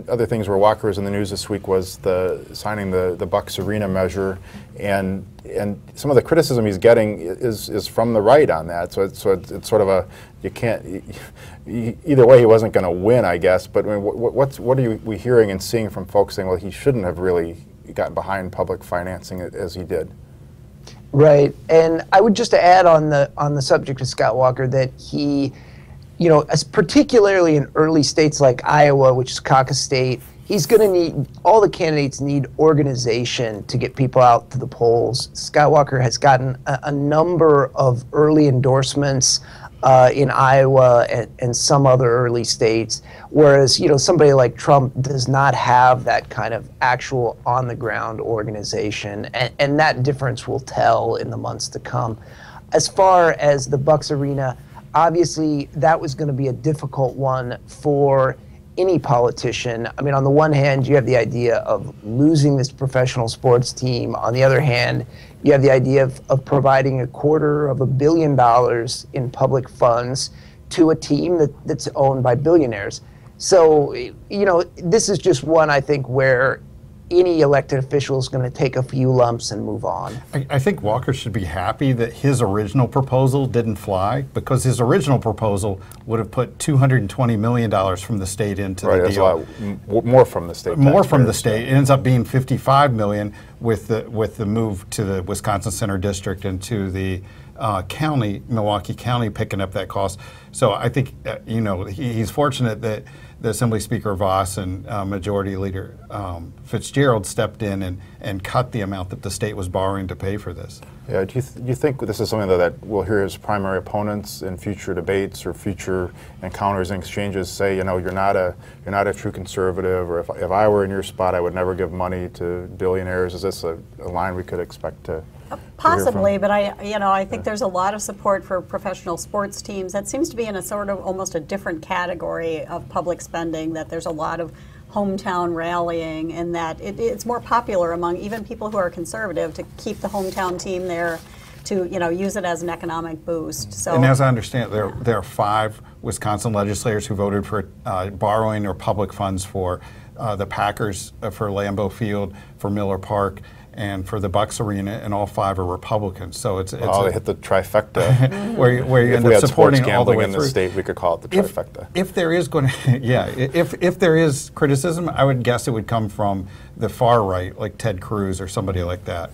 other things where Walker was in the news this week was signing the Bucks Arena measure, and some of the criticism he's getting is from the right on that. So it's sort of a, you can't, either way he wasn't going to win, I guess. But I mean, what are we hearing and seeing from folks saying, well, he shouldn't have really gotten behind public financing as he did? Right, and I would just add on the subject of Scott Walker that he, you know, particularly in early states like Iowa, which is caucus state, he's going to need, all the candidates need organization to get people out to the polls. Scott Walker has gotten a number of early endorsements in Iowa and some other early states, whereas, you know, somebody like Trump does not have that kind of actual on-the-ground organization, and that difference will tell in the months to come. As far as the Bucks Arena, obviously that was going to be a difficult one for any politician. I mean, on the one hand, you have the idea of losing this professional sports team. On the other hand, you have the idea of providing $250 million in public funds to a team that's owned by billionaires. So, you know, this is just one, I think, where any elected official is going to take a few lumps and move on. I think Walker should be happy that his original proposal didn't fly, because his original proposal would have put $220 million from the state into the deal. Right, a lot more from the state. More from the state. It ends up being $55 million with the move to the Wisconsin Center District and to the county, Milwaukee County, picking up that cost. So I think you know, he's fortunate that the Assembly Speaker Voss and Majority Leader Fitzgerald stepped in and cut the amount that the state was borrowing to pay for this. Yeah, do you think this is something that we'll hear his primary opponents in future debates or future encounters and exchanges say, you know, you're not a true conservative, or if I were in your spot, I would never give money to billionaires? Is this a line we could expect to? Possibly, but I think there's a lot of support for professional sports teams. That seems to be in a sort of almost a different category of public spending, that there's a lot of hometown rallying, and that it's more popular among even people who are conservative to keep the hometown team there, to, you know, use it as an economic boost. So, and as I understand it, there are 5 Wisconsin legislators who voted for borrowing or public funds for the Packers, for Lambeau Field, for Miller Park, and for the Bucks Arena, and all 5 are Republicans. So it's they hit the trifecta. where you end up supporting all the way in the state, we could call it the trifecta. If there is going to, yeah, if there is criticism, I would guess it would come from the far right, like Ted Cruz or somebody like that.